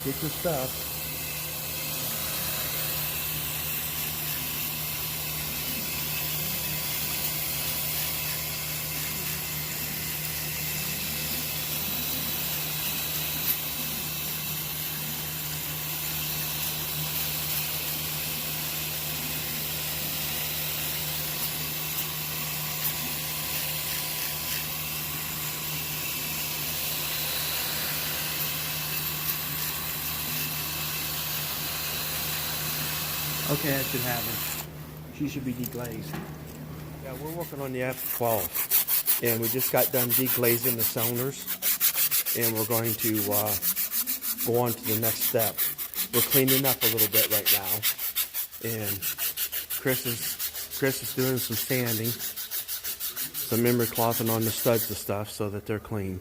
Get your stuff. Okay, that should have her. She should be deglazed. Yeah, we're working on the F12, and we just got done deglazing the cylinders, and we're going to go on to the next step. We're cleaning up a little bit right now, and Chris is doing some sanding, some memory clothing on the studs and stuff so that they're clean.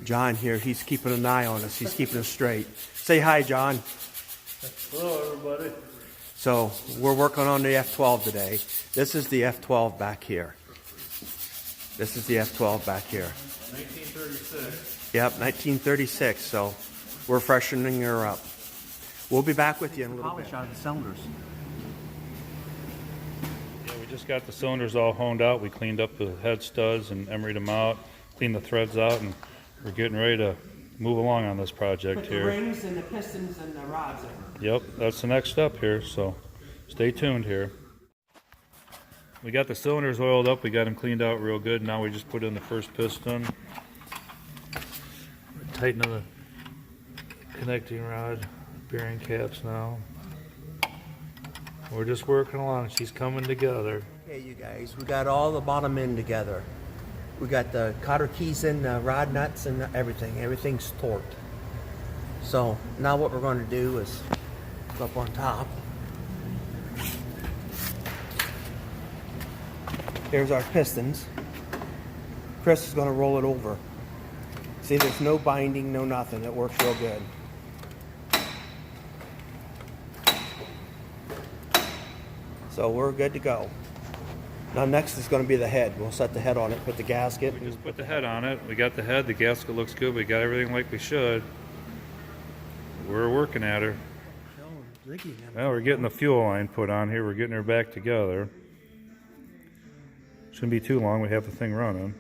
John here, he's keeping an eye on us. He's keeping us straight. Say hi, John. Hello, everybody. So we're working on the F12 today. This is the F12 back here. This is the F12 back here. 1936. Yep, 1936. So we're freshening her up. We'll be back with you in a little bit. Polish out of the cylinders. Yeah, we just got the cylinders all honed out. We cleaned up the head studs and emeryed them out, cleaned the threads out, and we're getting ready to move along on this project Put here. the rings and the pistons and the rods in. Yep, that's the next step here, so stay tuned here. We got the cylinders oiled up, we got them cleaned out real good. Now we just put in the first piston. Tightening the connecting rod, bearing caps now. We're just working along, she's coming together. Okay, you guys, we got all the bottom end together. We got the cotter keys in, the rod nuts and everything. Everything's torqued. So now what we're going to do is go up on top. Here's our pistons. Chris is going to roll it over. See, there's no binding, no nothing. It works real good. So we're good to go. Now next is going to be the head. We'll set the head on it, put the gasket. We just put the head on it. We got the head, the gasket looks good, we got everything like we should. We're working at her. Well, we're getting the fuel line put on here. We're getting her back together. Shouldn't be too long. We have the thing running.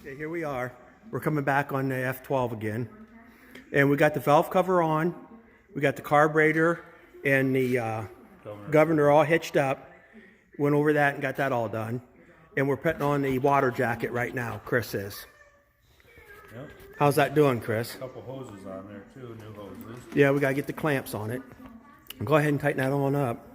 Okay, here we are. We're coming back on the F12 again. And we got the valve cover on. We got the carburetor and the governor all hitched up. Went over that and got that all done. And we're putting on the water jacket right now. Chris is. Yep. How's that doing, Chris? A couple hoses on there too, new hoses. Yeah, we got to get the clamps on it. Go ahead and tighten that on up.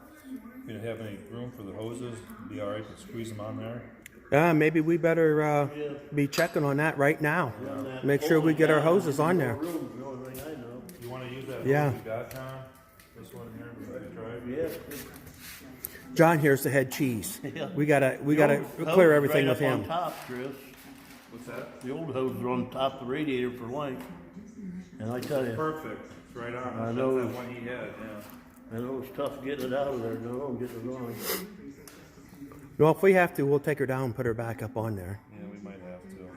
You don't have any room for the hoses? Be all right to squeeze them on there? Maybe we better be checking on that right now. Yeah. Make sure we get our hoses on there. You want to use that yeah. hose you got, John? This one here, we can try. Yeah. John here's the head cheese. Yeah. We gotta clear everything right with him. On top, Chris. What's that? The old hose is on top of the radiator for length. And I tell you, Perfect. It's right on. I know. That's that one he had, yeah. I know it's tough getting it out of there, though, and getting it going. Well, if we have to, we'll take her down and put her back up on there. Yeah, we might have to.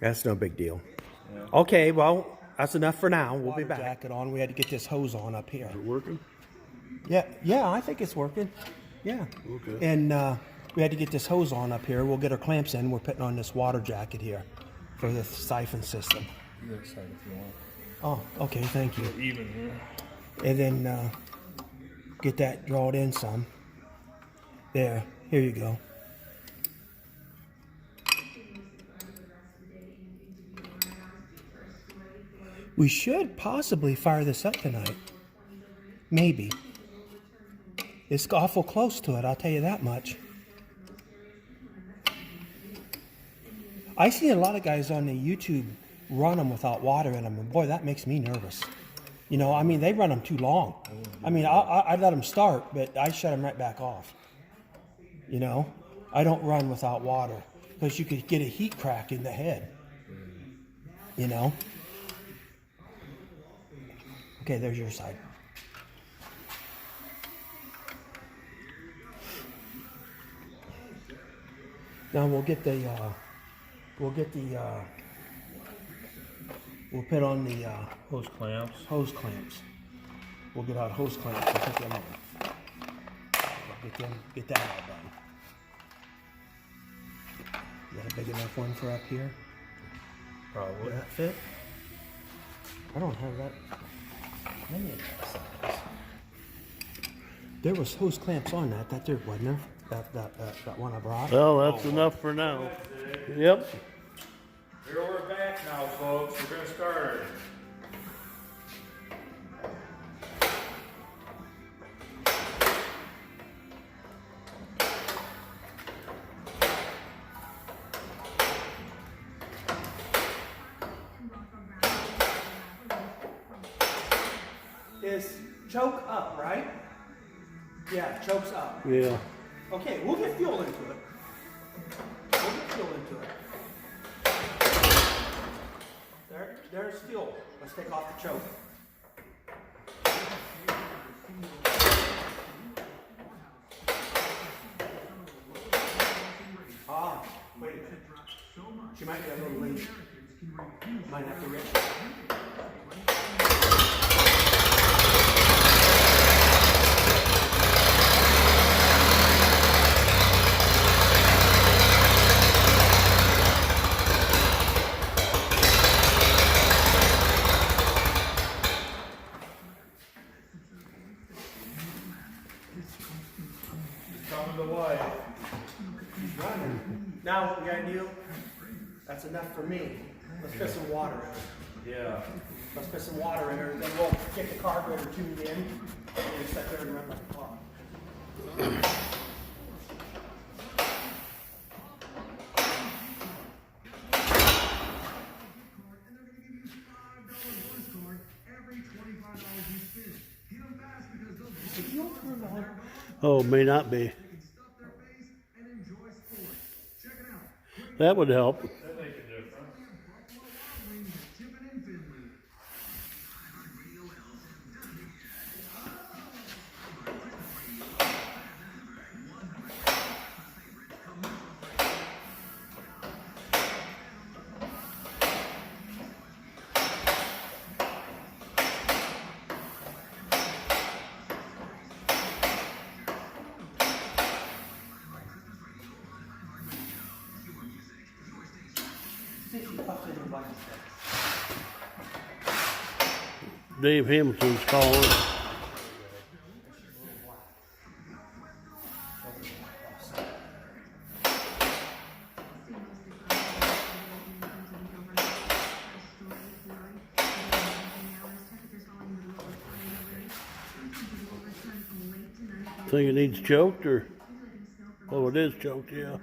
That's no big deal. Yeah. Okay, well, that's enough for now. We'll be back. Jacket on. We had to get this hose on up here. Is it working? Yeah, I think it's working. Yeah. Okay. And we had to get this hose on up here. We'll get our clamps in. We're putting on this water jacket here for the siphon system. You got a side if you want. Oh, okay, thank you. Even here. And then get that drawn in some. There, here you go. We should possibly fire this up tonight. Maybe. It's awful close to it, I'll tell you that much. I see a lot of guys on the YouTube run them without water in them, and boy, that makes me nervous. You know, I mean, they run them too long. I mean, I let them start, but I shut them right back off. You know, I don't run without water because you could get a heat crack in the head. You know? Okay, there's your side. Now we'll get the We'll put on the Hose clamps. hose clamps. We'll get out hose clamps and put them on. Get that all done. Is that a big enough one for up here? Probably. Would that fit? I don't have that many of those size. There was hose clamps on that there, wasn't there? That one I brought. Well, that's enough for now. Yep. Here we're back now, folks. We're gonna start. Is choke up, right? Yeah, choke's up. Yeah. Okay, we'll get fuel into it. We'll get fuel into it. There's fuel. Let's take off the choke. Ah, wait a minute. She might be a little late. Might have to rip. Coming to life. Now what we gotta do, that's enough for me. Let's put some water in it. Yeah. Let's put some water in her, then we'll get the carburetor tuned in, and we'll sit there and run like a clock. Oh, may not be. That would help. That make a difference. Dave Hamilton's calling. Think it needs choked or? Oh, it is choked, yeah.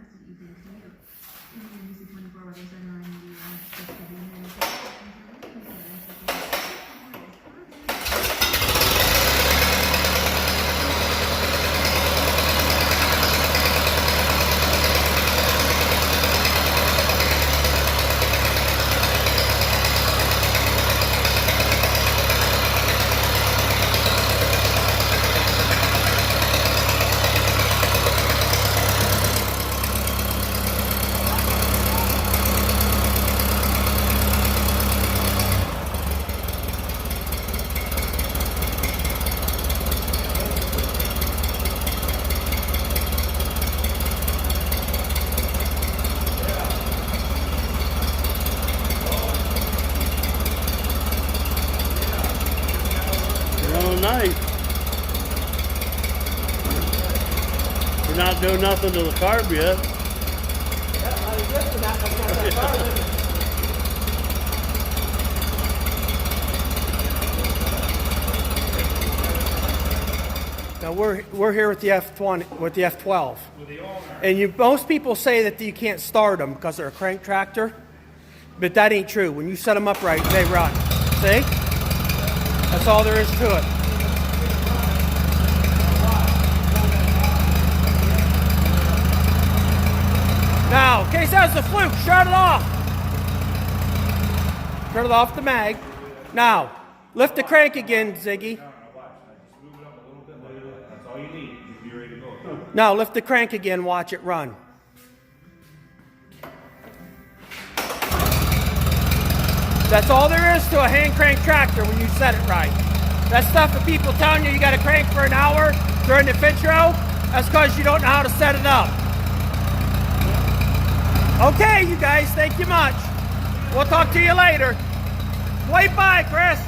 Nice. You're not doing nothing to the carb yet. Now we're here with the F20 with the F12, and most people say that you can't start them because they're a crank tractor, but that ain't true. When you set them up right, they run. See? That's all there is to it. Now, in case that's a fluke, shut it off. Turn it off the mag. Now, lift the crank again, Ziggy. That's all you need. You'll be ready to go. Now, lift the crank again, watch it run. That's all there is to a hand crank tractor when you set it right. That stuff that people telling you got to crank for an hour during the fit row, that's because you don't know how to set it up. Okay, you guys, thank you much. We'll talk to you later. Wait by, Chris.